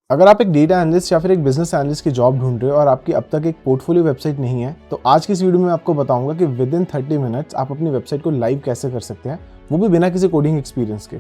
अगर आप एक डेटा एनालिस्ट या फिर एक बिजनेस एनालिस्ट की जॉब ढूंढ रहे हो और आपकी अब तक एक पोर्टफोलियो वेबसाइट नहीं है, तो आज की इस वीडियो में आपको बताऊंगा कि विद इन 30 मिनट्स आप अपनी वेबसाइट को लाइव कैसे कर सकते हैं, वो भी बिना किसी कोडिंग एक्सपीरियंस के।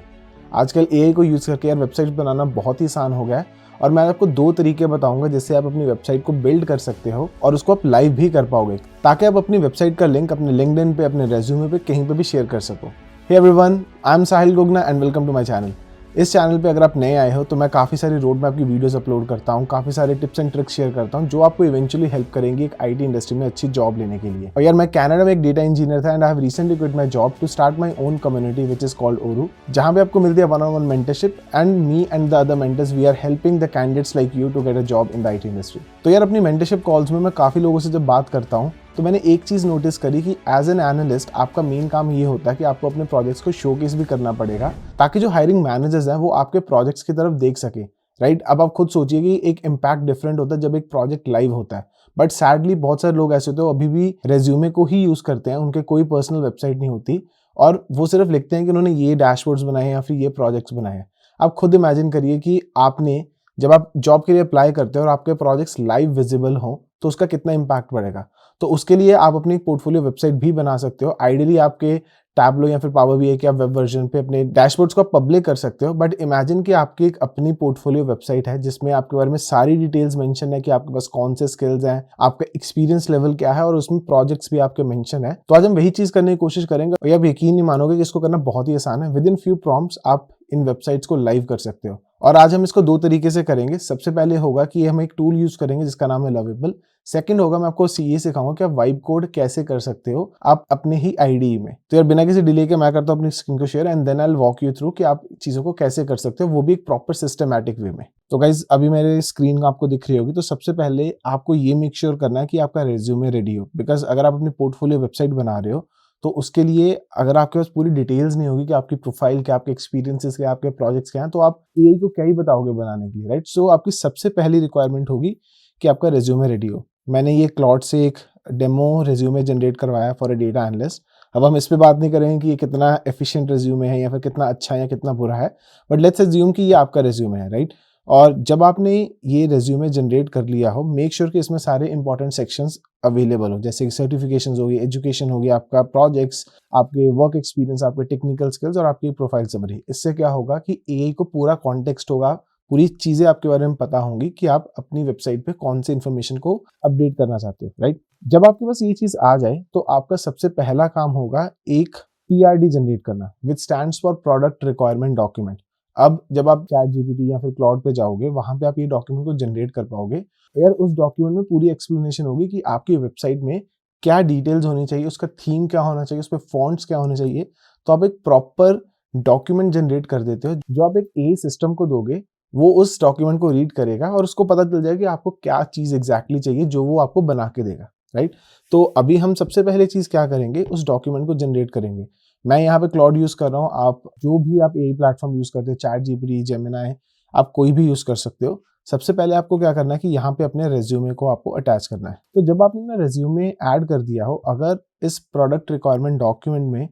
आजकल एआई को यूज़ करके यार वेबसाइट बनाना बहुत ही आसान हो गया है और मैं आपको 2 तरीके बताऊंगा जिससे आप अपनी वेबसाइट को बिल्ड कर सकते हो और उसको आप लाइव भी कर पाओगे, ताकि आप अपनी वेबसाइट का लिंक अपने लिंक्डइन पे, अपने रेज्यूमे पे, कहीं पे भी शेयर कर सको। Hey everyone, I am Sahil Gugna and welcome to my channel. इस चैनल पे अगर आप नए आए हो तो मैं काफ़ी सारी रोड मैप की वीडियोस अपलोड करता हूँ, काफ़ी सारे टिप्स एंड ट्रिक्स शेयर करता हूँ जो आपको इवेंचुअली हेल्प करेंगी एक आईटी इंडस्ट्री में अच्छी जॉब लेने के लिए। और यार मैं कनाडा में एक डेटा इंजीनियर था and I have recently quit my job to start my own community which is called Oru, जहाँ पे आपको मिलती है one on one mentorship and me and the other mentors we are helping the candidates like you to get a job in the IT industry. तो यार अपनी mentorship calls में मैं काफ़ी लोगों से जब बात करता हूँ तो मैंने एक चीज़ नोटिस करी कि एज एन एनालिस्ट आपका मेन काम ये होता है कि आपको अपने प्रोजेक्ट्स को शोकेस भी करना पड़ेगा, ताकि जो हायरिंग मैनेजर्स हैं वो आपके प्रोजेक्ट्स की तरफ देख सके। राइट, अब आप खुद सोचिए कि एक इम्पैक्ट डिफरेंट होता है जब एक प्रोजेक्ट लाइव होता है, बट सैडली बहुत सारे लोग ऐसे होते हैं अभी भी रेज्यूमे को ही यूज़ करते हैं, उनके कोई पर्सनल वेबसाइट नहीं होती और वो सिर्फ लिखते हैं कि उन्होंने ये डैशबोर्ड्स बनाए हैं या फिर ये प्रोजेक्ट्स बनाए हैं। आप खुद इमेजिन करिए कि आपने जब आप जॉब के लिए अप्लाई करते हो और आपके प्रोजेक्ट्स लाइव विजिबल हों तो उसका कितना इम्पैक्ट पड़ेगा। तो उसके लिए आप अपनी पोर्टफोलियो वेबसाइट भी बना सकते हो। आइडियली आपके टैबलो या फिर पावर बीआई के आप वेब वर्जन पे अपने डैशबोर्ड्स को पब्लिक कर सकते हो, बट इमेजिन कि आपकी एक अपनी पोर्टफोलियो वेबसाइट है जिसमें आपके बारे में सारी डिटेल्स मेंशन है कि आपके पास कौन से स्किल्स हैं, आपका एक्सपीरियंस लेवल क्या है और उसमें प्रोजेक्ट्स भी आपके मेंशन है। तो आज हम वही चीज करने की कोशिश करेंगे और आप यकीन नहीं मानोगे कि इसको करना बहुत ही आसान है। विद इन फ्यू प्रॉम्प्ट्स आप इन वेबसाइट्स को लाइव कर सकते हो और आज हम इसको 2 तरीके से करेंगे। सबसे पहले होगा कि हम एक टूल यूज करेंगे जिसका नाम है लवेबल। सेकंड होगा मैं आपको ये सिखाऊंगा कि आप वाइब कोड कैसे कर सकते हो आप अपने ही आईडी में। तो यार बिना किसी डिले के मैं करता हूँ अपनी स्क्रीन को share and then I will walk you through कि आप चीजों को कैसे कर सकते हो, वो भी एक प्रॉपर सिस्टमैटिक वे में। तो गाइज अभी मेरे स्क्रीन आपको दिख रही होगी, तो सबसे पहले आपको ये मेक श्योर करना है कि आपका रेज्यूमे रेडी हो, बिकॉज अगर आप अपनी पोर्टफोलियो वेबसाइट बना रहे हो तो उसके लिए अगर आपके पास पूरी डिटेल्स नहीं होगी कि आपकी प्रोफाइल क्या, आपके एक्सपीरियंसेस क्या, आपके प्रोजेक्ट्स क्या हैं, तो आप एआई को क्या ही बताओगे बनाने के लिए। राइट, सो आपकी सबसे पहली रिक्वायरमेंट होगी कि आपका रेज्यूमे रेडी हो। मैंने ये क्लॉड से एक डेमो रेज्यूमे जनरेट करवाया फॉर अ डेटा एनालिस्ट। अब हम इस पे बात नहीं करेंगे कि ये कितना एफिशिएंट रेज्यूमे है या फिर कितना अच्छा है या कितना बुरा है, बट लेट्स अज्यूम कि ये आपका रेज्यूमे है। राइट, और जब आपने ये रेज्यूमे जनरेट कर लिया हो, मेक श्योर कि इसमें सारे इंपॉर्टेंट सेक्शंस अवेलेबल हो, जैसे सर्टिफिकेशंस होगी, एजुकेशन होगी, आपका प्रोजेक्ट्स, आपके वर्क एक्सपीरियंस, आपके टेक्निकल स्किल्स और आपकी प्रोफाइल समरी। इससे क्या होगा कि एआई को पूरा कॉन्टेक्स्ट होगा, पूरी चीजें आपके बारे में पता होंगी कि आप अपनी वेबसाइट पे कौन सी इंफॉर्मेशन को अपडेट करना चाहते हो। राइट, जब आपके पास ये चीज आ जाए तो आपका सबसे पहला काम होगा एक पीआरडी जनरेट करना, विच stands for product requirement document. अब जब आप चैट जीपीटी या फिर क्लाउड पे जाओगे, वहां पे आप ये डॉक्यूमेंट को जनरेट कर पाओगे। यार उस डॉक्यूमेंट में पूरी एक्सप्लेनेशन होगी कि आपकी वेबसाइट में क्या डिटेल्स होनी चाहिए, उसका थीम क्या होना चाहिए, उस पर फॉन्ट्स क्या होने चाहिए। तो आप एक प्रॉपर डॉक्यूमेंट जनरेट कर देते हो, जो आप एक एआई सिस्टम को दोगे, वो उस डॉक्यूमेंट को रीड करेगा और उसको पता चल जाएगा कि आपको क्या चीज एग्जैक्टली चाहिए, जो वो आपको बना के देगा। राइट, तो अभी हम सबसे पहले चीज क्या करेंगे, उस डॉक्यूमेंट को जनरेट करेंगे। मैं यहाँ पे क्लाउड यूज कर रहा हूँ, आप जो भी आप एआई प्लेटफॉर्म यूज करते हो, चैट जीपीटी, जेमिनाई, आप कोई भी यूज कर सकते हो। सबसे पहले आपको क्या करना है कि यहाँ पे अपने रेज्यूमे को आपको अटैच करना है। तो जब आपने ना रेज्यूमे ऐड कर दिया हो, अगर इस प्रोडक्ट रिक्वायरमेंट डॉक्यूमेंट में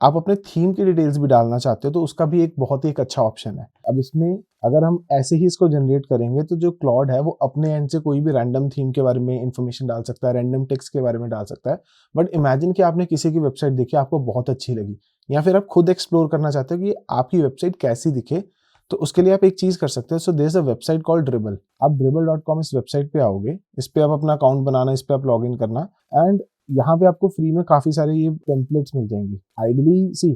आप अपने थीम की डिटेल्स भी डालना चाहते हो तो उसका भी एक बहुत ही एक अच्छा ऑप्शन है। अब इसमें अगर हम ऐसे ही इसको जनरेट करेंगे तो जो क्लाउड है वो अपने एंड से कोई भी रैंडम थीम के बारे में इंफॉर्मेशन डाल सकता है, रैंडम टेक्स्ट के बारे में डाल सकता है। बट इमेजिन कि आपने किसी की वेबसाइट देखी, आपको बहुत अच्छी लगी, या फिर आप खुद एक्सप्लोर करना चाहते हो कि आपकी वेबसाइट कैसी दिखे, तो उसके लिए आप एक चीज कर सकते हो। So there is a website called Dribbble. आप dribble.com इस वेबसाइट पे आओगे, इस पे आप अपना अकाउंट बनाना, इस पे आप लॉग इन करना एंड यहाँ पे आपको फ्री में काफी सारे ये टेम्पलेट्स मिल जाएंगे। आइडियली सी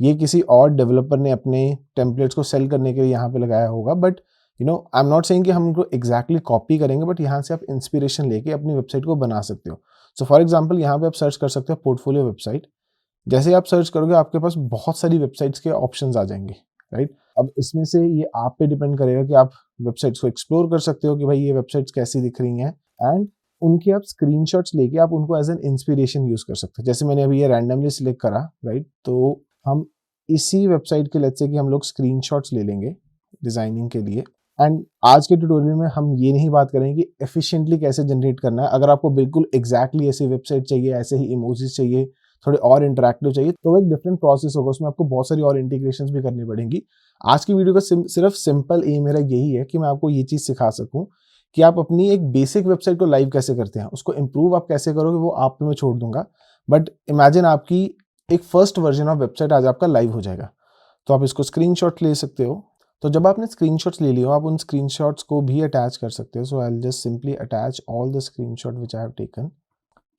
ये किसी और डेवलपर ने अपने टेम्पलेट्स को सेल करने के लिए यहाँ पे लगाया होगा, but you know I am not saying कि हम उनको एग्जैक्टली कॉपी करेंगे, बट यहाँ से आप इंस्पिरेशन लेके अपनी वेबसाइट को बना सकते हो। सो फॉर एग्जाम्पल यहाँ पे आप सर्च कर सकते हो पोर्टफोलियो वेबसाइट। जैसे आप सर्च करोगे आपके पास बहुत सारी वेबसाइट्स के ऑप्शंस आ जाएंगे। राइट, अब इसमें से ये आप पे डिपेंड करेगा कि आप वेबसाइट्स को एक्सप्लोर कर सकते हो कि भाई ये वेबसाइट्स कैसी दिख रही हैं, एंड उनके आप स्क्रीनशॉट्स लेके आप उनको एज एन इंस्पिरेशन यूज कर सकते हो। जैसे मैंने अभी ये रैंडमली सिलेक्ट करा। राइट, तो हम इसी वेबसाइट के लेट्स से कि हम लोग स्क्रीनशॉट्स ले लेंगे डिजाइनिंग के लिए। एंड आज के ट्यूटोरियल में हम ये नहीं बात करेंगे कि एफिशिएंटली कैसे जनरेट करना है। अगर आपको बिल्कुल एग्जैक्टली ऐसी वेबसाइट चाहिए, ऐसे ही इमोजीज चाहिए, थोड़े और इंटरेक्टिव चाहिए, तो वो एक डिफरेंट प्रोसेस होगा, उसमें आपको बहुत सारी और इंटीग्रेशंस भी करनी पड़ेंगी। आज की वीडियो का सिर्फ सिंपल एम मेरा यही है कि मैं आपको ये चीज़ सिखा सकूँ कि आप अपनी एक बेसिक वेबसाइट को लाइव कैसे करते हैं, उसको इम्प्रूव आप कैसे करोगे वो आप पे मैं छोड़ दूंगा। बट इमेजिन आपकी एक फर्स्ट वर्जन ऑफ वेबसाइट आज आपका लाइव हो जाएगा, तो आप इसको स्क्रीनशॉट ले सकते हो। तो जब आपने स्क्रीनशॉट्स ले लियो, आप उन स्क्रीनशॉट्स को भी अटैच कर सकते हो। So I will just simply attach all the screenshot which I have taken.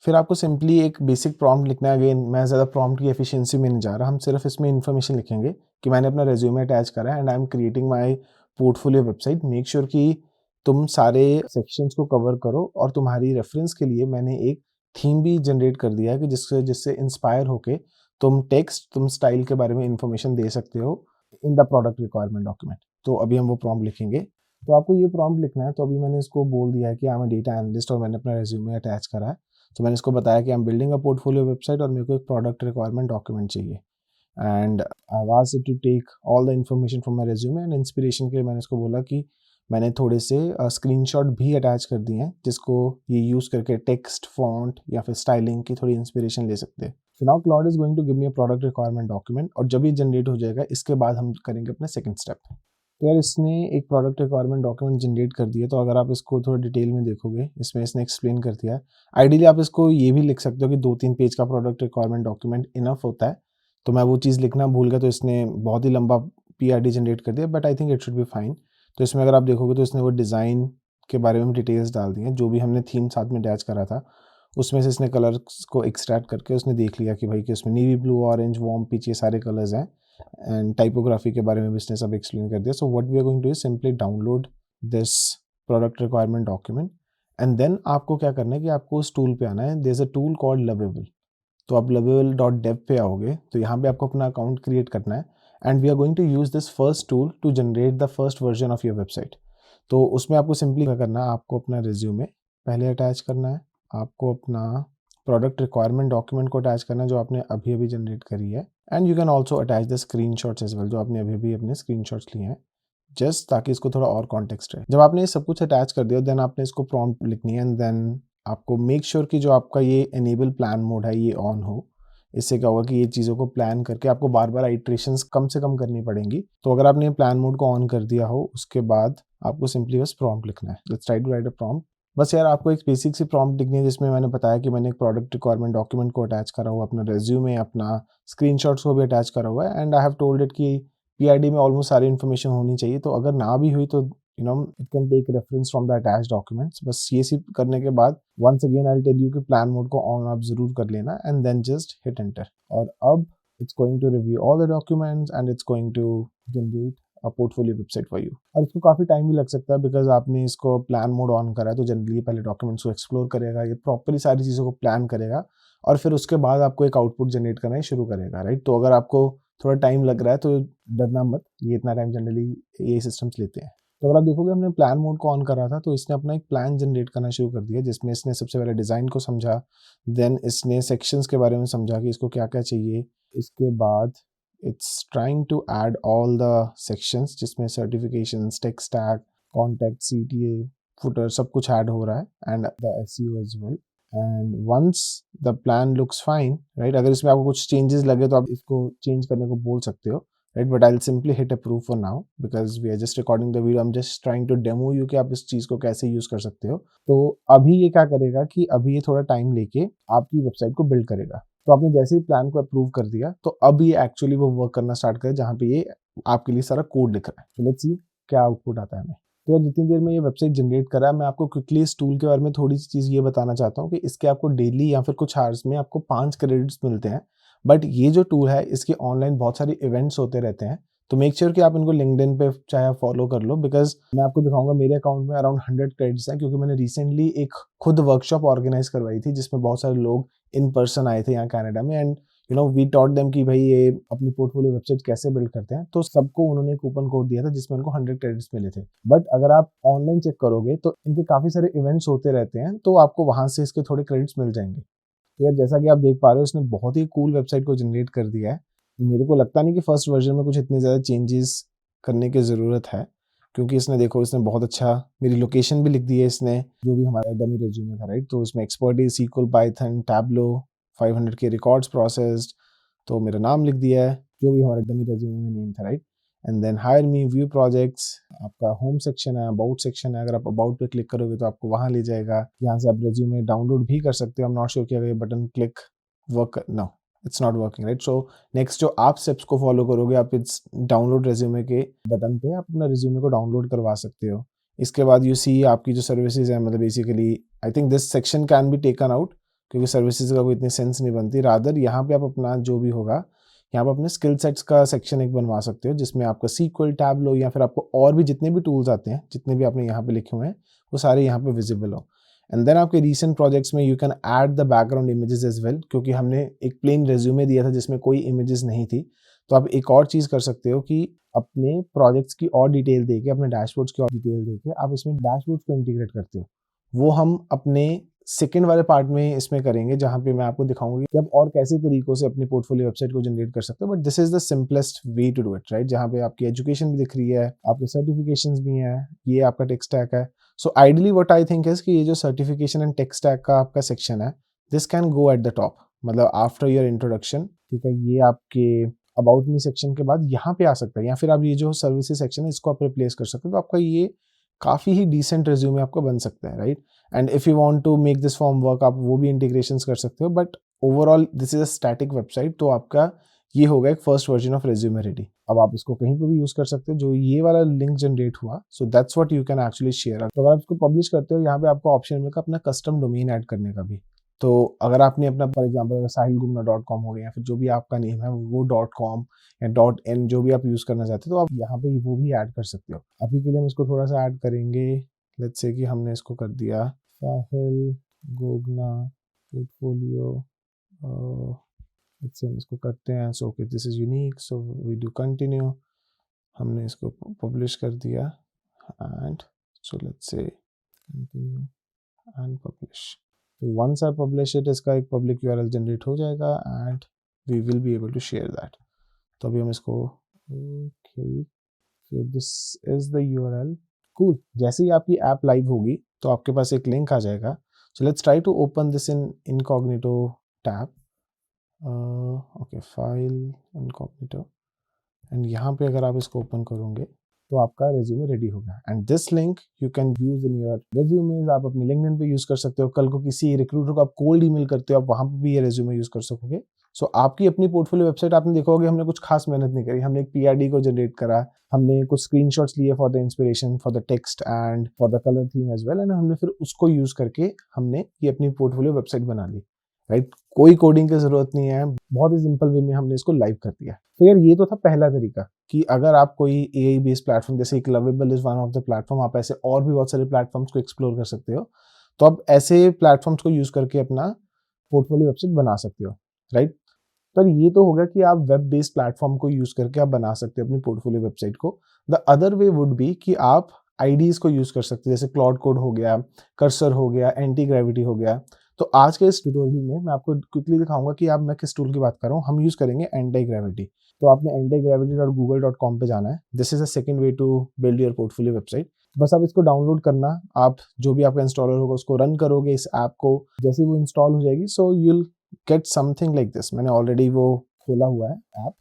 फिर आपको सिंपली एक बेसिक प्रॉम्प्ट लिखना है। अगेन मैं ज़्यादा प्रॉम्प्ट की एफिशिएंसी में नहीं जा रहा, हम सिर्फ इसमें इन्फॉर्मेशन लिखेंगे कि मैंने अपना रेज्यूमे अटैच करा है and I am creating my portfolio website. Make sure कि तुम सारे सेक्शंस को कवर करो, और तुम्हारी रेफरेंस के लिए मैंने एक थीम भी जनरेट कर दिया है कि जिससे जिससे इंस्पायर होके तुम टेक्स्ट, तुम स्टाइल के बारे में इंफॉर्मेशन दे सकते हो in the product requirement document. तो अभी हम वो प्रॉम्प्ट लिखेंगे। तो आपको ये प्रॉम्प्ट लिखना है। तो अभी मैंने इसको बोल दिया है कि I am a data analyst और मैंने अपना रेज्यूमे अटैच करा है। तो मैंने इसको बताया कि I am building a portfolio website और मेरे को एक प्रोडक्ट रिक्वायरमेंट डॉक्यूमेंट चाहिए, and I was to take all the information from my resume. एंड इंस्पिरेशन के लिए मैंने इसको बोला कि मैंने थोड़े से स्क्रीनशॉट भी अटैच कर दिए हैं जिसको ये यूज़ करके टेक्स्ट, फॉन्ट या फिर स्टाइलिंग की थोड़ी इंस्पिरेशन ले सकते हैं। So now Claude is going to give me a product requirement document, और जब ये जनरेट हो जाएगा इसके बाद हम करेंगे अपना सेकंड स्टेप। तो यार इसने एक प्रोडक्ट रिक्वायरमेंट डॉक्यूमेंट जनरेट कर दिया। तो अगर आप इसको थोड़ा डिटेल में देखोगे, इसमें इसने एक्सप्लेन कर दिया है। आइडियली आप इसको ये भी लिख सकते हो कि 2-3 पेज का प्रोडक्ट रिक्वायरमेंट डॉक्यूमेंट इनफ होता है। तो मैं वो चीज़ लिखना भूल गया, तो इसने बहुत ही लंबा पीआरडी जनरेट कर दिया, but I think it should be fine. तो इसमें अगर आप देखोगे तो इसने वो डिज़ाइन के बारे में डिटेल्स डाल दी हैं, जो भी हमने थीम साथ में अटैच करा था उसमें से इसने कलर्स को एक्सट्रैक्ट करके उसने देख लिया कि भाई कि उसमें navy blue, orange, warm peach ये सारे कलर्स हैं। एंड टाइपोग्राफी के बारे में भी इसने सब एक्सप्लेन कर दिया। So what we are going to is simply download this product requirement document, and then आपको क्या करना है कि आपको उस टूल पे आना है। There is a tool called Lovable. तो आप lovable.dev पे आओगे, तो यहाँ पे आपको अपना अकाउंट क्रिएट करना है, and we are going to use this first tool to generate the first version of your website. तो उसमें आपको सिंपली क्या करना है, आपको अपना रिज्यूमे पहले अटैच करना है, आपको अपना प्रोडक्ट रिक्वायरमेंट डॉक्यूमेंट को अटैच करना है जो आपने अभी अभी जनरेट करी है, and you can also attach the screenshots as well, जो आपने अभी अभी अपने स्क्रीनशॉट्स लिए हैं, जस्ट ताकि इसको थोड़ा और कॉन्टेक्स्ट रहे। जब आपने ये सब कुछ अटैच कर दिया, देन आपने इसको प्रॉम्प्ट लिखनी है, एंड देन आपको मेक श्योर कि जो आपका ये एनेबल प्लान मोड है ये ऑन हो। इससे क्या होगा कि ये चीज़ों को प्लान करके आपको बार बार आइट्रेशंस कम से कम करनी पड़ेंगी। तो अगर आपने प्लान मोड को ऑन कर दिया हो, उसके बाद आपको सिंपली बस प्रॉम्प्ट लिखना है। Let's try to write a prompt. बस यार आपको एक बेसिक सी प्रॉम्प्ट लिखनी है जिसमें मैंने बताया कि मैंने एक प्रोडक्ट रिक्वायरमेंट डॉक्यूमेंट को अटैच करा हुआ, अपना रेज्यूमे, अपना स्क्रीनशॉट्स को भी अटैच करा हुआ है, and I have told it कि पीआईडी में ऑलमोस्ट सारी इन्फॉर्मेशन होनी चाहिए। तो अगर ना भी हुई तो it can take reference from the attached documents. बस ये सब करने के बाद once again I will tell you कि प्लान मोड को ऑन आप जरूर कर लेना, and then just hit enter. और अब it's going to review all the documents and it's going to generate a portfolio website for you. और इसको काफ़ी टाइम भी लग सकता है बिकॉज आपने इसको प्लान मोड ऑन करा है, तो जनरली पहले डॉक्यूमेंट्स को एक्सप्लोर करेगा, ये प्रॉपरली सारी चीज़ों को प्लान करेगा, और फिर उसके बाद आपको एक आउटपुट जनरेट करना ही शुरू करेगा, राइट। तो अगर आपको थोड़ा टाइम लग रहा है तो डरना मत, ये इतना टाइम जनरली ये सिस्टम्स लेते हैं। तो अगर आप देखोगे हमने प्लान मोड को ऑन करा था, तो इसने अपना एक प्लान जनरेट करना शुरू कर दिया, जिसमें इसने सबसे पहले डिज़ाइन को समझा, देन इसने सेक्शंस के बारे में समझा कि इसको क्या क्या चाहिए। इसके बाद it's trying to add all the sections जिसमें certifications, tech stack, contact, CTA, footer सब कुछ ऐड हो रहा है, and the SEO as well. And once the plan looks fine, right, अगर इसमें आपको कुछ चेंजेस लगे तो आप इसको चेंज करने को बोल सकते हो, right, but I will simply hit approve for now because we are just recording the video. I am just trying to demo you कि आप इस चीज़ को कैसे यूज़ कर सकते हो। तो अभी ये क्या करेगा कि अभी ये थोड़ा टाइम लेके आपकी वेबसाइट को बिल्ड करेगा। तो आपने जैसे ही प्लान को अप्रूव कर दिया, तो अब ये एक्चुअली वो वर्क करना स्टार्ट करे जहाँ पे ये आपके लिए सारा कोड लिख रहा है। तो लेट्स सी क्या आउटपुट आता है हमें। तो यार जितनी देर में ये वेबसाइट जनरेट कर रहा है, मैं आपको क्विकली इस टूल के बारे में थोड़ी सी चीज़ ये बताना चाहता हूँ कि इसके आपको डेली या फिर कुछ आवर्स में आपको 5 क्रेडिट्स मिलते हैं। बट ये जो टूल है इसके ऑनलाइन बहुत सारे इवेंट्स होते रहते हैं, तो मेक श्योर कि आप इनको लिंक्डइन पे चाहे आप फॉलो कर लो, बिकॉज मैं आपको दिखाऊंगा मेरे अकाउंट में अराउंड 100 क्रेडिट्स हैं, क्योंकि मैंने रिसेंटली एक खुद वर्कशॉप ऑर्गेनाइज करवाई थी जिसमें बहुत सारे लोग इन पर्सन आए थे यहाँ कनाडा में, एंड वी टॉट देम कि भाई ये अपनी पोर्टफोलियो वेबसाइट कैसे बिल्ड करते हैं। तो सबको उन्होंने कूपन कोड दिया था जिसमें उनको 100 क्रेडिट्स मिले थे। बट अगर आप ऑनलाइन चेक करोगे तो इनके काफ़ी सारे इवेंट्स होते रहते हैं, तो आपको वहाँ से इसके थोड़े क्रेडिट्स मिल जाएंगे। तो यार जैसा कि आप देख पा रहे हो, इसने बहुत ही कूल वेबसाइट को जनरेट कर दिया है। मेरे को लगता नहीं कि फर्स्ट वर्जन में कुछ इतने ज़्यादा चेंजेस करने की ज़रूरत है, क्योंकि इसने देखो इसने बहुत अच्छा मेरी लोकेशन भी लिख दी है इसने, जो भी हमारा डमी रिज्यूमे था, राइट। तो इसमें एक्सपर्टीज, SQL, पाइथन, टैबलो, 500 के रिकॉर्ड्स प्रोसेस्ड, तो मेरा नाम लिख दिया है जो भी हमारे डमी रेज्यूमे में नेम था, right. And then hire me, view projects, आपका होम सेक्शन है, अबाउट सेक्शन है, अगर आप अबाउट पे क्लिक करोगे तो आपको वहाँ ले जाएगा, यहाँ से आप रेज्यूमे डाउनलोड भी कर सकते हो। आई एम नॉट श्योर कि अगर ये button click work, no it's not working, right. So next जो आप स्टेप्स को फॉलो करोगे, आप इस डाउनलोड रेज्यूमे के बटन पे आप अपना रेज्यूमे को डाउनलोड करवा सकते हो। इसके बाद यू सी आपकी जो सर्विसेज है, मतलब basically I think this section can be taken out क्योंकि सर्विसेज का कोई इतनी सेंस नहीं बनती। रादर यहाँ पे आप अपना जो भी होगा, यहाँ पे अपने स्किल सेट्स का सेक्शन एक बनवा सकते हो जिसमें आपका सीक्वल, टैबलो या फिर आपको और भी जितने भी टूल्स आते हैं, जितने भी आपने यहाँ पे लिखे हुए हैं, वो सारे यहाँ पे विजिबल हो। एंड देन आपके रीसेंट प्रोजेक्ट्स में you can add the background images as well, क्योंकि हमने एक प्लेन रेज्यूमे दिया था जिसमें कोई इमेजेस नहीं थी। तो आप एक और चीज़ कर सकते हो कि अपने प्रोजेक्ट्स की और डिटेल देके, अपने डैशबोर्ड्स की और डिटेल देके आप इसमें डैशबोर्ड्स को इंटीग्रेट करते हो। वो हम अपने सेकेंड वाले पार्ट में इसमें करेंगे, जहाँ पे मैं आपको दिखाऊंगी कि आप और कैसे तरीकों से अपनी पोर्टफोलियो वेबसाइट को जनरेट कर सकते हो। But this is the simplest way to do it, right. जहाँ पे आपकी एजुकेशन भी दिख रही है, आपके सर्टिफिकेशंस भी हैं, ये आपका टेक स्टैक है। So ideally what I think is कि ये जो सर्टिफिकेशन एंड टेक स्टैक का आपका सेक्शन है, this can go at the top, मतलब आफ्टर योर इंट्रोडक्शन, ठीक है। ये आपके अबाउट मी सेक्शन के बाद यहाँ पे आ सकता है, या फिर आप ये जो सर्विसेज सेक्शन है इसको आप रिप्लेस कर सकते हो। तो आपका ये काफ़ी ही डिसेंट रिज्यूमे आपका बन सकता है, right. And if you want to make this form work, आप वो भी इंटीग्रेशंस कर सकते हो। But overall this is a static website, तो आपका ये होगा एक first version of resume ready. अब आप इसको कहीं पे भी यूज़ कर सकते हो। जो ये वाला लिंक जनरेट हुआ, so that's what you can actually share. तो अगर आप इसको पब्लिश करते हो, यहाँ पे आपको ऑप्शन मिलेगा अपना कस्टम डोमेन ऐड करने का भी। तो अगर आपने अपना फॉर एग्जाम्पल sahilgumna.com हो गया, या फिर जो भी आपका नेम है वो .com या .in जो भी आप यूज़ करना चाहते हो, तो आप यहाँ पे वो भी ऐड कर सकते हो। अभी के लिए हम इसको थोड़ा सा ऐड करेंगे। लेट्स से कि हमने इसको कर दिया साहिल गोगना पोर्टफोलियो, लेट्स से हम इसको करते हैं। So okay, this is unique, so we do continue. हमने इसको पब्लिश कर दिया and so let's say continue and publish. Once I publish it, इसका एक पब्लिक यूआरएल जनरेट हो जाएगा and we will be able to share that. तो अभी हम इसको okay, so this is the URL. Cool. जैसे ही आपकी ऐप लाइव होगी तो आपके पास एक लिंक आ जाएगा। So let's try to open this in incognito tab. Okay, file incognito, and यहाँ पे अगर आप इसको ओपन करोगे तो आपका रेज्यूमे रेडी होगा। And this link you can use in your resumes. आप अपनी लिंक्डइन पे यूज कर सकते हो। कल को किसी रिक्रूटर को आप कोल्ड ईमेल करते हो, आप वहां पे भी ये रेज्यूमे यूज कर सकोगे। सो आपकी अपनी पोर्टफोलियो वेबसाइट, आपने देखा होगा हमने कुछ खास मेहनत नहीं करी। हमने एक पीआरडी को जनरेट करा, हमने कुछ स्क्रीनशॉट्स लिए for the inspiration, for the text and for the colour theme as well, and हमने फिर उसको यूज करके हमने ये अपनी पोर्टफोलियो वेबसाइट बना ली, राइट। कोई कोडिंग की जरूरत नहीं है, बहुत ही सिंपल वे में हमने इसको लाइव कर दिया। तो यार ये तो था पहला तरीका कि अगर आप कोई एआई बेस्ड प्लेटफॉर्म, जैसे एक lovable is one of the platform, आप ऐसे और भी बहुत सारे प्लेटफॉर्म्स को एक्सप्लोर कर सकते हो। तो आप ऐसे प्लेटफॉर्म्स को यूज करके अपना पोर्टफोलियो वेबसाइट बना सकते हो, राइट। पर ये तो होगा कि आप वेब बेस्ड प्लेटफॉर्म को यूज करके आप बना सकते हो अपनी पोर्टफोलियो वेबसाइट को। The other way would be कि आप आईडीज को यूज कर सकते हो, जैसे क्लाउड कोड हो गया, कर्सर हो गया, एंटी ग्रेविटी हो गया। तो आज के इस ट्यूटोरियल में मैं आपको क्विकली दिखाऊंगा कि आप, मैं किस टूल की बात कर रहा हूँ। हम यूज करेंगे एंटी ग्रेविटी। तो आपने antigravity.google.com पे जाना है। This is a second way to build your portfolio website. बस आप इसको डाउनलोड करना, आप जो भी आपका इंस्टॉलर होगा उसको रन करोगे इस ऐप को। जैसे ही वो इंस्टॉल हो जाएगी, so you'll get something like this. मैंने ऑलरेडी वो खोला हुआ है app.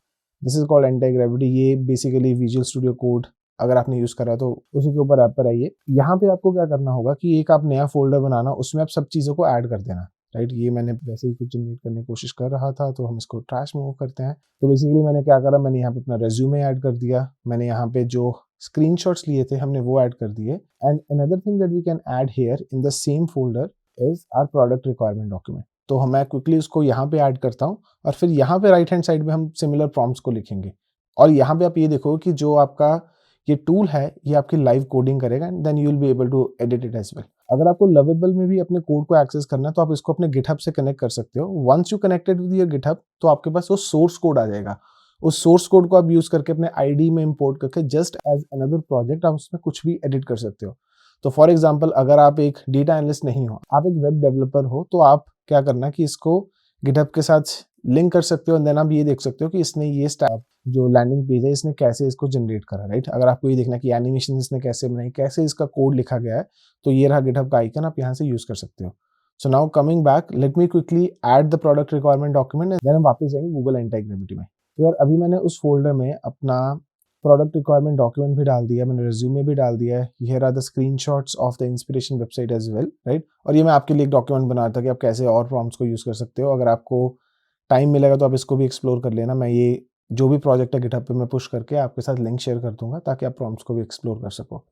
This is called anti gravity. ये बेसिकली विजुअल स्टूडियो कोड अगर आपने यूज करा तो उसी के ऊपर ऐप पर आइए। यहाँ पे आपको क्या करना होगा कि एक आप नया फोल्डर बनाना, उसमें आप सब चीजों को ऐड कर देना, राइट। ये मैंने वैसे ही कुछ जनरेट करने की कोशिश कर रहा था, तो हम इसको ट्रैश मूव करते हैं। तो बेसिकली मैंने क्या करा, मैंने यहाँ पे अपना रेज्यूमे ऐड कर दिया, मैंने यहाँ पे जो स्क्रीनशॉट्स लिए थे हमने वो ऐड कर दिए। And another thing that we can add here in the same folder is our product requirement document. तो हम, मैं क्विकली उसको यहाँ पे ऐड करता हूँ और फिर यहाँ पे राइट हैंड साइड में हम सिमिलर प्रॉम्प्ट्स को लिखेंगे। और यहाँ पे आप ये देखो कि जो आपका ये टूल है ये आपकी लाइव कोडिंग करेगा, and then you will be able to edit it as well. अगर आपको लवेबल में भी अपने कोड को एक्सेस करना है तो आप इसको अपने गिटहब से कनेक्ट कर सकते हो। Once you connected with your GitHub, तो आपके पास वो सोर्स कोड आ जाएगा। उस सोर्स कोड को आप यूज करके अपने आईडी में इंपोर्ट करके जस्ट एज अनदर प्रोजेक्ट आप उसमें कुछ भी एडिट कर सकते हो। तो फॉर एग्जाम्पल, अगर आप एक डेटा एनालिस्ट नहीं हो, आप एक वेब डेवलपर हो, तो आप क्या करना कि इसको गिटहब के साथ लिंक कर सकते हो। देन आप ये देख सकते हो कि इसने ये स्टैप जो लैंडिंग पेज है इसने कैसे इसको जनरेट करा, राइट। अगर आपको ये देखना कि एनिमेशन इसने कैसे बनाई, कैसे इसका कोड लिखा गया है, तो ये रहा गिटहब का आइकन, आप यहाँ से यूज कर सकते हो। So now coming back, let me quickly add the product requirement document and then हम वापस जाएंगे गूगल एंटी ग्रेविटी में। तो यार अभी मैंने उस फोल्डर में अपना प्रोडक्ट रिक्वायरमेंट डॉक्यूमेंट भी डाल दिया, मैंने रिज्यूमे भी डाल दिया है। Here are the screenshots of the inspiration website as well, right. और ये मैं आपके लिए एक डॉक्यूमेंट बना रहा था कि आप कैसे और प्रॉम्प्ट्स को यूज़ कर सकते हो। अगर आपको टाइम मिलेगा तो आप इसको भी एक्सप्लोर कर लेना। मैं ये जो भी प्रोजेक्ट है गिटहब पे मैं पुश करके आपके साथ लिंक शेयर कर दूंगा ताकि आप प्रॉम्प्ट्स को भी एक्सप्लोर कर सको।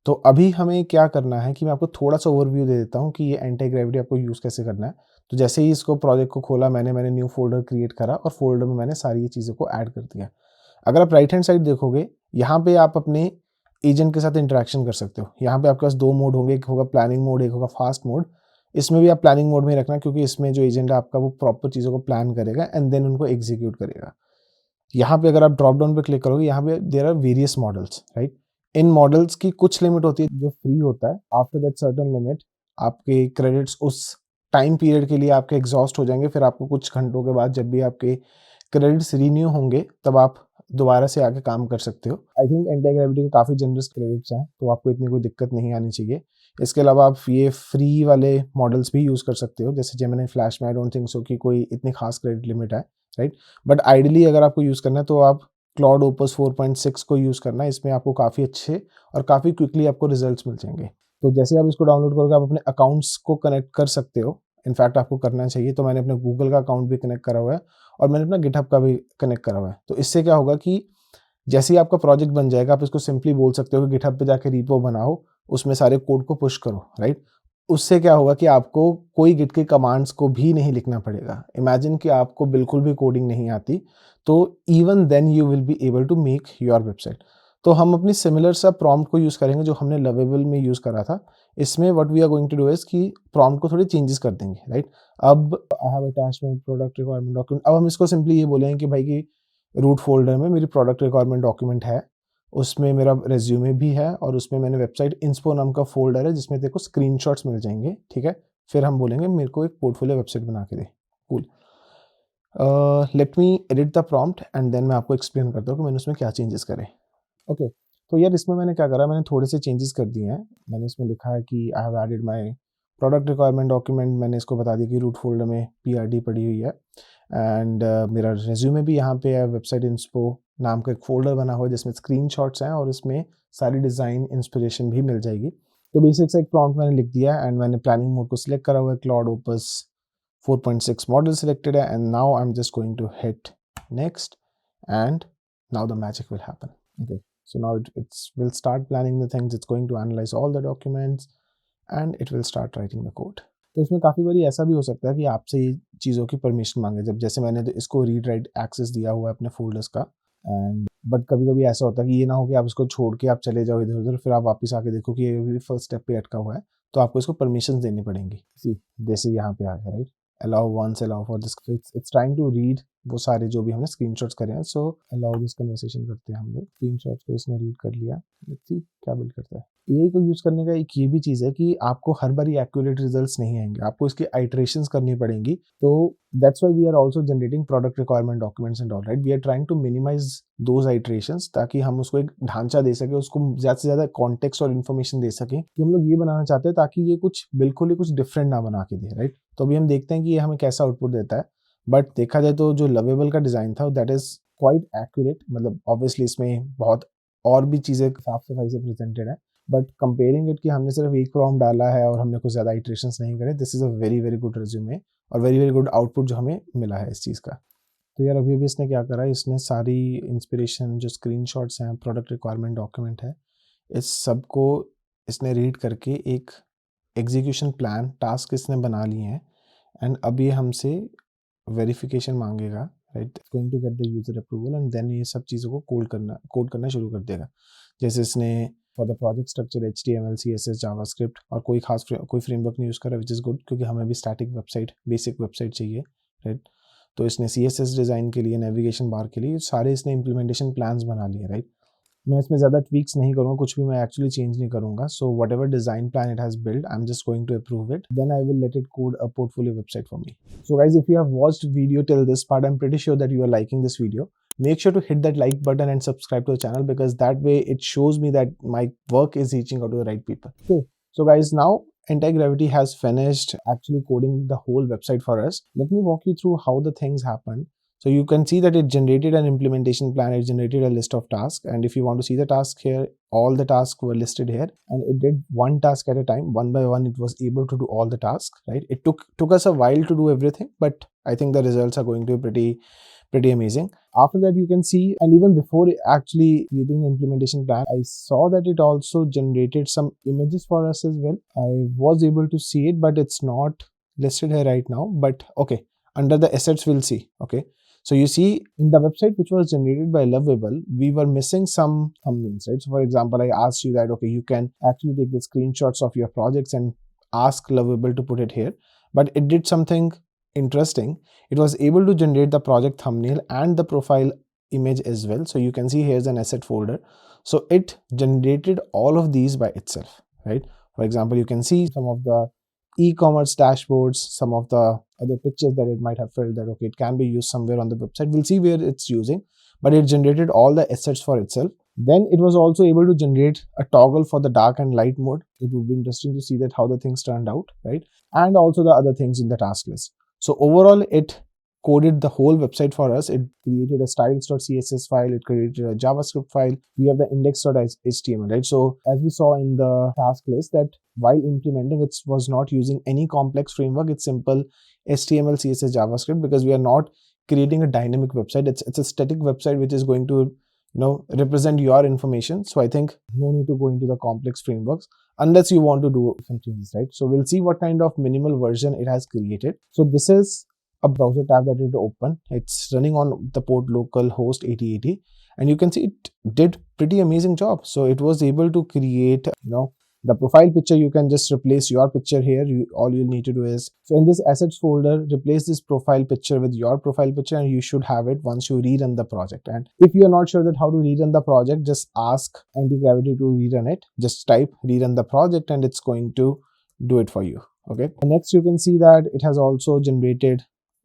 तो अभी हमें क्या करना है कि मैं आपको थोड़ा सा ओवरव्यू दे देता हूँ कि ये एंटी ग्रेविटी आपको यूज़ कैसे करना है। तो जैसे ही इसको प्रोजेक्ट को खोला मैंने न्यू फोल्डर क्रिएट करा और फोल्डर में मैंने सारी ये चीज़ों को ऐड कर दिया। अगर आप राइट हैंड साइड देखोगे, यहाँ पे आप अपने एजेंट के साथ इंटरेक्शन कर सकते हो। यहाँ पे आपके पास दो मोड होंगे, एक होगा प्लानिंग मोड, एक होगा फास्ट मोड। इसमें भी आप प्लानिंग मोड में रखना क्योंकि इसमें जो एजेंट है आपका वो प्रॉपर चीज़ों को प्लान करेगा एंड देन उनको एग्जीक्यूट करेगा। यहाँ पे अगर आप ड्रॉप डाउन पे क्लिक करोगे, यहाँ पे there are various models, right. इन मॉडल्स की कुछ लिमिट होती है जो फ्री होता है। आफ्टर दैट सर्टेन लिमिट आपके क्रेडिट्स उस टाइम पीरियड के लिए आपके एग्जॉस्ट हो जाएंगे। फिर आपको कुछ घंटों के बाद जब भी आपके क्रेडिट्स रिन्यू होंगे तब आप दोबारा से आके काम कर सकते हो। आई थिंक एंटी ग्रेविटी के काफ़ी जनरस क्रेडिट्स हैं तो आपको इतनी कोई दिक्कत नहीं आनी चाहिए। इसके अलावा आप ये फ्री वाले मॉडल्स भी यूज़ कर सकते हो, जैसे जेमिनी फ्लैश में आई डोंट थिंक सो कि कोई इतनी खास क्रेडिट लिमिट है, राइट। बट आइडियली अगर आपको यूज़ करना है तो आप क्लाउड ओपस 4.6 को यूज़ करना है। इसमें आपको काफ़ी अच्छे और काफ़ी क्विकली आपको रिजल्ट्स मिल जाएंगे। तो जैसे आप इसको डाउनलोड करोगे आप अपने अकाउंट्स को कनेक्ट कर सकते हो। इनफैक्ट आपको करना चाहिए। तो मैंने अपने गूगल का अकाउंट भी कनेक्ट करा हुआ है और मैंने अपना गिटहब का भी कनेक्ट करा हुआ है। तो इससे क्या होगा कि जैसे ही आपका प्रोजेक्ट बन जाएगा आप इसको सिंपली बोल सकते हो कि गिटहब पे जाके रिपो बनाओ, उसमें सारे कोड को पुश करो, राइट। उससे क्या होगा कि आपको कोई गिट के कमांड्स को भी नहीं लिखना पड़ेगा। इमेजिन कि आपको बिल्कुल भी कोडिंग नहीं आती, तो even then you will be able to make your website. तो हम अपनी सिमिलर सा प्रॉम्प्ट को यूज़ करेंगे जो हमने लवेबल में यूज़ करा था। इसमें what we are going to do is कि प्रॉम्प्ट को थोड़े चेंजेस कर देंगे, राइट। अब I have attached my product requirement document. अब हम इसको सिंपली ये बोलेंगे कि भाई कि रूट फोल्डर में मेरी प्रोडक्ट रिक्वायरमेंट डॉक्यूमेंट है, उसमें मेरा रेज्यूमे भी है और उसमें मैंने वेबसाइट इंस्पो नाम का फोल्डर है जिसमें देखो स्क्रीनशॉट्स मिल जाएंगे, ठीक है। फिर हम बोलेंगे मेरे को एक पोर्टफोलियो वेबसाइट बना के दे। Cool. Let me edit the prompt and then मैं आपको एक्सप्लेन करता हूँ कि मैंने उसमें क्या चेंजेस करे। ओके तो यार इसमें मैंने क्या करा, मैंने थोड़े से चेंजेस कर दिए हैं। मैंने इसमें लिखा है कि I have added my product requirement document. मैंने इसको बता दिया कि रूट फोल्डर में PRD पड़ी हुई है एंड मेरा रेज्यूमे भी यहाँ पे है। वेबसाइट इंस्पो नाम का एक फोल्डर बना हुआ है जिसमें स्क्रीनशॉट्स हैं और इसमें सारी डिज़ाइन इंस्पिरेशन भी मिल जाएगी। तो बेसिक सा एक प्रॉम्प्ट मैंने लिख दिया है एंड मैंने प्लानिंग मोड को सिलेक्ट करा हुआ है। क्लाउड ओपस 4.6 मॉडल सिलेक्टेड है and now I am just going to hit next and now the magic will happen. Okay so now it will start planning the things, it's going to analyze all the documents and it will start writing the code। तो इसमें काफ़ी बारी ऐसा भी हो सकता है कि आपसे ये चीज़ों की परमिशन मांगे। जब जैसे मैंने तो इसको रीड राइट एक्सेस दिया हुआ है अपने फोल्डर्स का एंड बट कभी कभी ऐसा होता है कि ये ना हो कि आप इसको छोड़ के आप चले जाओ इधर उधर, फिर आप वापस आके देखो कि ये भी फर्स्ट स्टेप पे अटका हुआ है, तो आपको इसको परमिशन देनी पड़ेंगी। जैसे यहाँ पे आ गया, right, allow once, allow for this, it's trying to read वो सारे जो भी हमने स्क्रीनशॉट्स करे हैं। सो अलाउ दिस कन्वर्सेशन करते हैं हम लोग। स्क्रीनशॉट्स को इसने रीड कर लिया, लेट्स सी क्या बिल्ड करता है। AI को यूज़ करने का एक ये भी चीज़ है कि आपको हर बारी एक्यूरेट रिजल्ट्स नहीं आएंगे, आपको इसकी आइटरेशंस करनी पड़ेंगी। तो that's why we are also generating product requirement documents and all, right. We are trying to minimize those iterations ताकि हम उसको एक ढांचा दे सके, उसको ज़्यादा से ज़्यादा कॉन्टेक्स्ट और इन्फॉर्मेशन दे सकें कि हम लोग ये बनाना चाहते हैं ताकि ये कुछ बिल्कुल ही कुछ डिफरेंट ना बना के दे, राइट। तो अभी हम देखते हैं कि ये हमें कैसा आउटपुट देता है। बट देखा जाए तो जो लवेबल का डिज़ाइन था दैट इज़ क्वाइट एक्यूरेट। मतलब ऑब्वियसली इसमें बहुत और भी चीज़ें साफ सफाई से प्रेजेंटेड है, बट कंपेयरिंग इट कि हमने सिर्फ एक प्रॉम्प्ट डाला है और हमने कुछ ज़्यादा इटरेशंस नहीं करे, this is a very very good resume और वेरी वेरी गुड आउटपुट जो हमें मिला है इस चीज़ का। तो यार अभी इसने क्या करा, इसने सारी इंस्पिरेशन जो स्क्रीनशॉट्स हैं, प्रोडक्ट रिक्वायरमेंट डॉक्यूमेंट है, इस सब को इसने रीड करके एक एग्जीक्यूशन प्लान टास्क इसने बना लिए हैं एंड अब ये हमसे वेरिफिकेशन मांगेगा, right. Going to get the user approval and then ये सब चीज़ों को कोड करना शुरू कर देगा। जैसे इसने for the project structure HTML CSS JavaScript और कोई खास कोई फ्रेमवर्क नहीं यूज़ करा, विच इज़ गुड क्योंकि हमें भी स्टैटिक वेबसाइट, बेसिक वेबसाइट चाहिए, राइट। तो इसने CSS डिज़ाइन के लिए, नेविगेशन बार के लिए सारे इसने इम्प्लीमेंटेशन प्लान्स बना लिए, राइट। मैं इसमें ज़्यादा ट्वीक्स नहीं करूँगा, कुछ भी मैं एक्चुअली चेंज नहीं करूँगा। So whatever design plan it has build, I am just going to approve it, then I will let it code a portfolio website for me. So guys, if you have watched video till this part, I'm pretty sure that you are liking this video. Make sure to hit that like button and subscribe to the channel because that way it shows me that my work is reaching out to the right people. Okay, so guys, now Anti-Gravity has finished actually coding the whole website for us. Let me walk you through how the things happened. So you can see that it generated an implementation plan, it generated a list of tasks, and if you want to see the task here, all the tasks were listed here, and it did one task at a time. One by one, it was able to do all the tasks, right? It took us a while to do everything, but I think the results are going to be pretty amazing. After that, you can see, and even before actually creating the implementation plan, I saw that it also generated some images for us as well. I was able to see it, but it's not listed here right now. But okay, under the assets, we'll see. Okay. So you see in the website which was generated by Lovable, we were missing some thumbnails, right? So for example, I asked you that, okay, you can actually take the screenshots of your projects and ask Lovable to put it here. But it did something interesting. It was able to generate the project thumbnail and the profile image as well. So you can see here's an asset folder. So it generated all of these by itself, right? For example, you can see some of the e-commerce dashboards, some of the other pictures that it might have felt that, okay, it can be used somewhere on the website. We'll see where it's using, but it generated all the assets for itself. Then it was also able to generate a toggle for the dark and light mode. It would be interesting to see that how the things turned out, right? And also the other things in the task list. So overall, it coded the whole website for us. It created a styles.css file, it created a JavaScript file. We have the index.html, right? So as we saw in the task list, that while implementing, it was not using any complex framework. It's simple HTML, CSS, JavaScript, because we are not creating a dynamic website. It's a static website which is going to represent your information. So I think no need to go into the complex frameworks unless you want to do some changes, right? So we'll see what kind of minimal version it has created. So this is a browser tab that it opened. It's running on the port localhost 8080, and you can see it did pretty amazing job. So it was able to create, the profile picture. You can just replace your picture here. All you'll need to do is, so in this assets folder, replace this profile picture with your profile picture, and you should have it once you rerun the project. And if you're not sure that how to rerun the project, just ask Anti-Gravity to rerun it. Just type rerun the project and it's going to do it for you. Okay. Next, you can see that it has also generated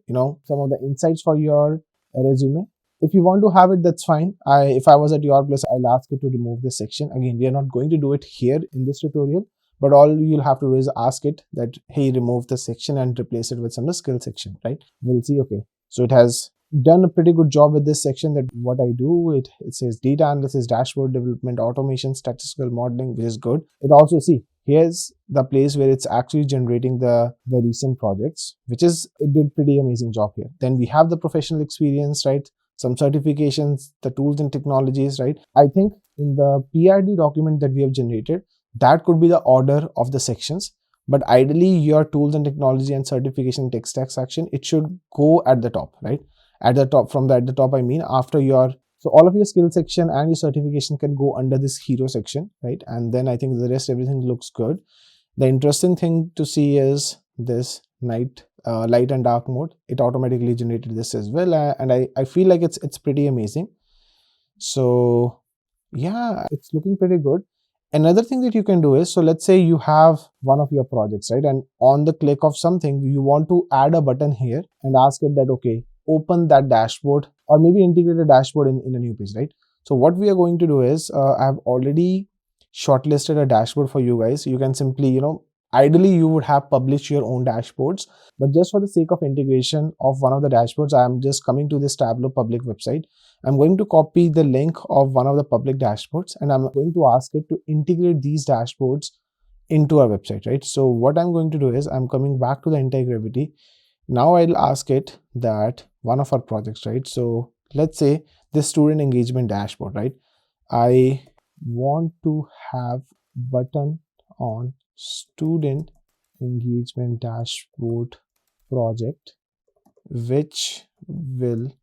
some of the insights for your resume. If you want to have it, that's fine. If I was at your place, I'll ask you to remove this section. Again, we are not going to do it here in this tutorial, but all you'll have to do is ask it that, hey, remove the section and replace it with some skill section, right? We'll see. Okay, so it has done a pretty good job with this section. That what I do, it says data analysis, dashboard development, automation, statistical modeling, which is good. It also, see, here's the place where it's actually generating the recent projects, which is, it did pretty amazing job here. Then we have the professional experience, right? Some certifications, the tools and technologies, right? I think in the PRD document that we have generated, that could be the order of the sections. But ideally, your tools and technology and certification tech stack section, it should go at the top, right? At the top, at the top, I mean, after your, so all of your skill section and your certification can go under this hero section, right? And then I think the rest, everything looks good. The interesting thing to see is this light and dark mode. It automatically generated this as well, and I feel like it's pretty amazing. So yeah, it's looking pretty good. Another thing that you can do is, so let's say you have one of your projects, right? And on the click of something, you want to add a button here and ask it that, okay, open that dashboard, or maybe integrate a dashboard in a new page, right? So what we are going to do is, I have already shortlisted a dashboard for you guys. You can simply, ideally you would have published your own dashboards, but just for the sake of integration of one of the dashboards, I am just coming to this Tableau public website. I'm going to copy the link of one of the public dashboards, and I'm going to ask it to integrate these dashboards into our website, right? So what I'm going to do is, I'm coming back to the Anti-Gravity. Now I'll ask it that one of our projects, right? So let's say this student engagement dashboard, right? I want to have button on student engagement dashboard project, which will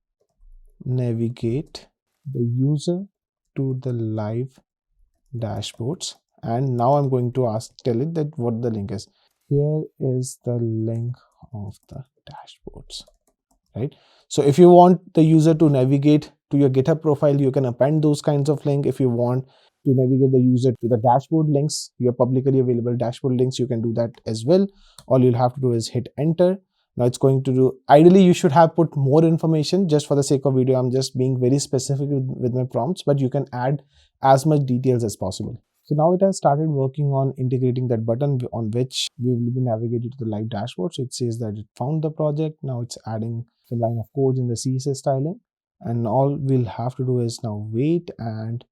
navigate the user to the live dashboards. And now I'm going to tell it that what the link is. Here is the link of the dashboards, right? So if you want the user to navigate to your GitHub profile, you can append those kinds of links. If you want to navigate the user to the dashboard links, your publicly available dashboard links, you can do that as well. All you'll have to do is hit enter. Now it's going to do, ideally you should have put more information. Just for the sake of video, I'm just being very specific with my prompts, but you can add as much details as possible. So now it has started working on integrating that button on which we will be navigated to the live dashboard. So it says that it found the project. Now it's adding some line of codes in the CSS styling. And all we'll have to do is now wait and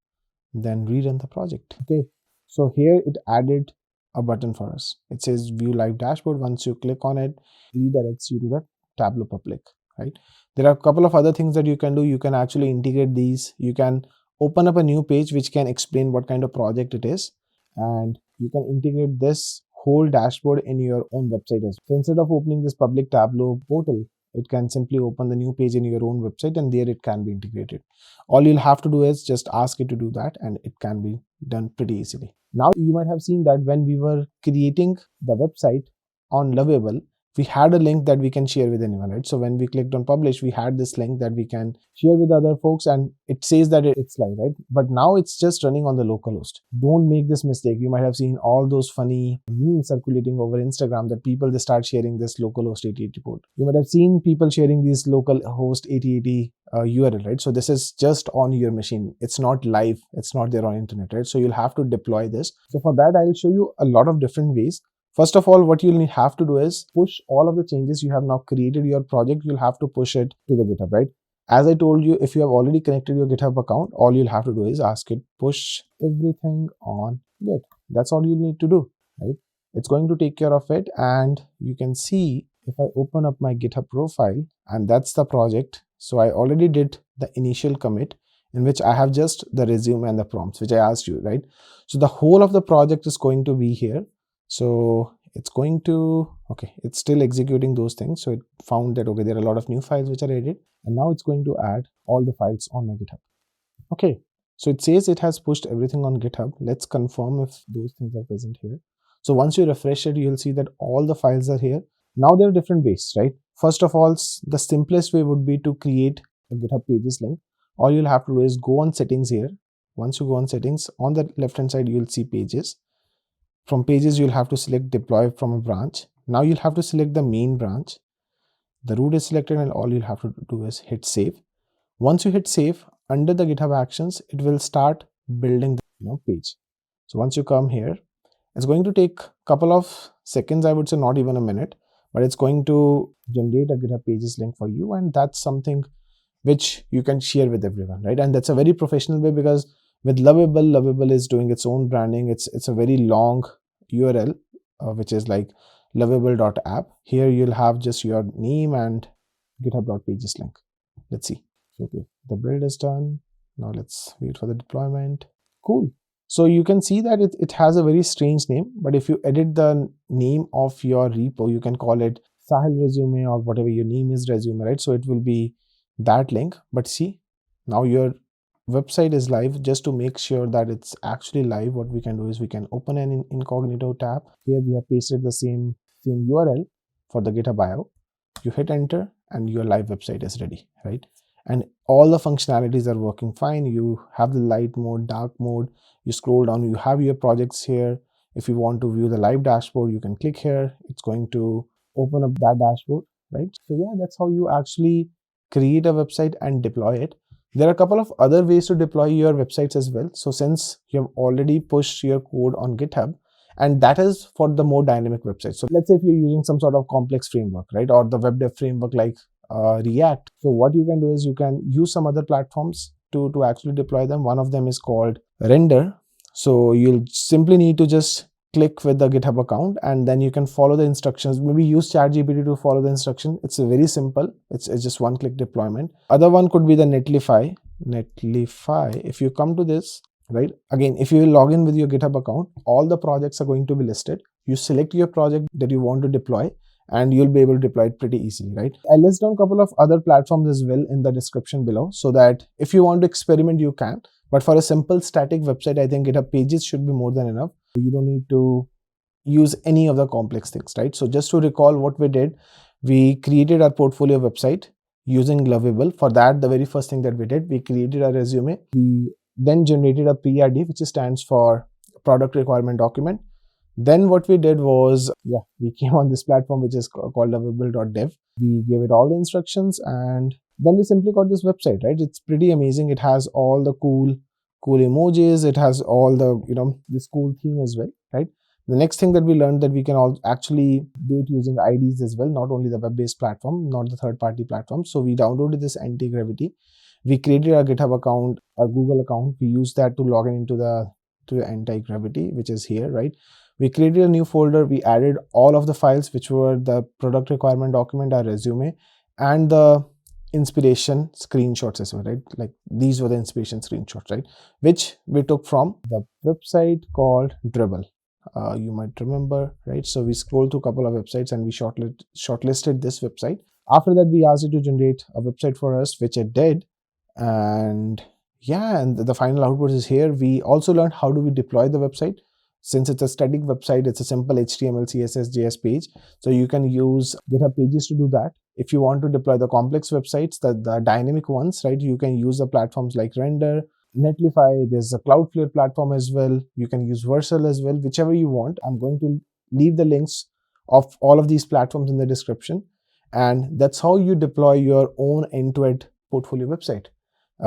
then rerun the project. Okay. So here it added a button for us. It says view live dashboard. Once you click on it, it redirects you to the Tableau public, right? There are a couple of other things that you can do. You can actually integrate these. You can open up a new page which can explain what kind of project it is, and you can integrate this whole dashboard in your own website as well. So instead of opening this public Tableau portal, it can simply open the new page in your own website, and there it can be integrated. All you'll have to do is just ask it to do that, and it can be done pretty easily. Now you might have seen that when we were creating the website on Lovable, we had a link that we can share with anyone, right? So when we clicked on publish, we had this link that we can share with other folks, and it says that it's live, right? But now it's just running on the localhost. Don't make this mistake. You might have seen all those funny memes circulating over Instagram that people, they start sharing this localhost 8080 port. You might have seen people sharing these localhost 8080 URL, right? So this is just on your machine. It's not live. It's not there on internet, right? So you'll have to deploy this. So for that, I'll show you a lot of different ways. First of all, what you'll have to do is push all of the changes you have now created your project. You'll have to push it to the GitHub, right? As I told you, if you have already connected your GitHub account, all you'll have to do is ask it, push everything on Git. That's all you need to do, right? It's going to take care of it. And you can see if I open up my GitHub profile, and that's the project. So I already did the initial commit in which I have just the resume and the prompts, which I asked you, right? So the whole of the project is going to be here. So it's going to, okay, it's still executing those things. So it found that, okay, there are a lot of new files which are added, and now it's going to add all the files on my GitHub. Okay, so it says it has pushed everything on GitHub. Let's confirm if those things are present here. So once you refresh it, you'll see that all the files are here. Now there are different ways, right? First of all, the simplest way would be to create a GitHub pages link. All you'll have to do is go on settings here. Once you go on settings, on the left hand side, you'll see pages. From pages, you'll have to select deploy from a branch. Now you'll have to select the main branch. The root is selected, and all you'll have to do is hit save. Once you hit save, under the GitHub Actions, it will start building the page. So once you come here, it's going to take a couple of seconds, I would say not even a minute, but it's going to generate a GitHub pages link for you, and that's something which you can share with everyone, right? And that's a very professional way, because with Lovable is doing its own branding. It's a very long URL, which is like lovable.app. Here you'll have just your name and github.pages link. Let's see. Okay, the build is done. Now let's wait for the deployment. Cool. So you can see that it has a very strange name, but if you edit the name of your repo, you can call it Sahil resume or whatever your name is resume, right? So it will be that link. But see, now your website is live. Just to make sure that it's actually live, what we can do is we can open an incognito tab. Here we have pasted the same URL for the GitHub IO. You hit enter and your live website is ready, right? And all the functionalities are working fine. You have the light mode, dark mode. You scroll down, you have your projects here. If you want to view the live dashboard, you can click here. It's going to open up that dashboard, right? So yeah, that's how you actually create a website and deploy it. There are a couple of other ways to deploy your websites as well. So since you have already pushed your code on GitHub, and that is for the more dynamic website. So let's say if you're using some sort of complex framework, right? Or the web dev framework like React. So what you can do is you can use some other platforms to actually deploy them. One of them is called Render. So you'll simply need to just click with the GitHub account, and then you can follow the instructions. Maybe use ChatGPT to follow the instruction. It's very simple. It's just one-click deployment. Other one could be the Netlify. If you come to this, right, again, if you log in with your GitHub account, all the projects are going to be listed. You select your project that you want to deploy, and you'll be able to deploy it pretty easily, right? I'll list down a couple of other platforms as well in the description below, so that if you want to experiment, you can. But for a simple static website, I think GitHub pages should be more than enough. You don't need to use any of the complex things, right? So just to recall what we did, we created our portfolio website using Lovable. For that, the very first thing that we did, we created a resume. We then generated a PRD, which stands for product requirement document. Then what we did was, we came on this platform, which is called lovable.dev. We gave it all the instructions, and then we simply got this website, right? It's pretty amazing. It has all the cool cool emojis. It has all the, this cool theme as well, right? The next thing that we learned that we can all actually do it using IDs as well, not only the web-based platform, not the third-party platform. So we downloaded this Antigravity. We created our GitHub account, our Google account. We used that to log in into the Antigravity, which is here, right? We created a new folder. We added all of the files, which were the product requirement document, our resume, and the inspiration screenshots as well, right? Like these were the inspiration screenshots, right? Which we took from the website called Dribbble. You might remember, right? So we scrolled through a couple of websites and we shortlisted this website. After that, we asked it to generate a website for us, which it did. And yeah, and the final output is here. We also learned how do we deploy the website. Since it's a static website, it's a simple HTML, CSS, JS page. So you can use GitHub Pages to do that. If you want to deploy the complex websites, the dynamic ones, right, you can use the platforms like Render, Netlify. There's a Cloudflare platform as well. You can use Vercel as well, whichever you want. I'm going to leave the links of all of these platforms in the description. And that's how you deploy your own end-to-end portfolio website.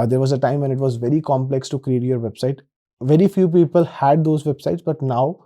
There was a time when it was very complex to create your website. Very few people had those websites, but now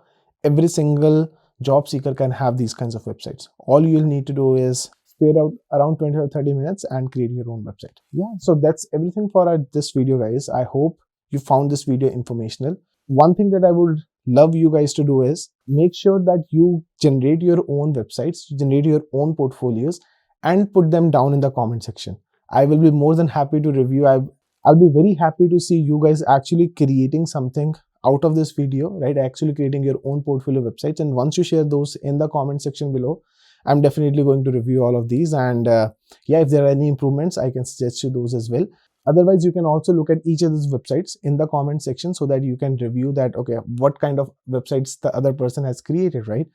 every single job seeker can have these kinds of websites. All you'll need to do is spare out around 20 or 30 minutes and create your own website. Yeah, so that's everything for this video, guys. I hope you found this video informational. One thing that I would love you guys to do is make sure that you generate your own websites, generate your own portfolios, and put them down in the comment section. I will be more than happy to review. I'll be very happy to see you guys actually creating something out of this video, right? Actually creating your own portfolio websites. And once you share those in the comment section below, I'm definitely going to review all of these. And yeah, if there are any improvements, I can suggest you those as well. Otherwise, you can also look at each of these websites in the comment section so that you can review that, okay, what kind of websites the other person has created, right?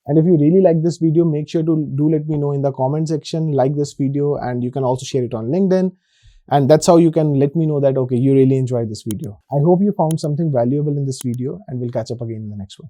And if you really like this video, make sure to do let me know in the comment section, like this video, and you can also share it on LinkedIn. And that's how you can let me know that, okay, you really enjoyed this video. I hope you found something valuable in this video, and we'll catch up again in the next one.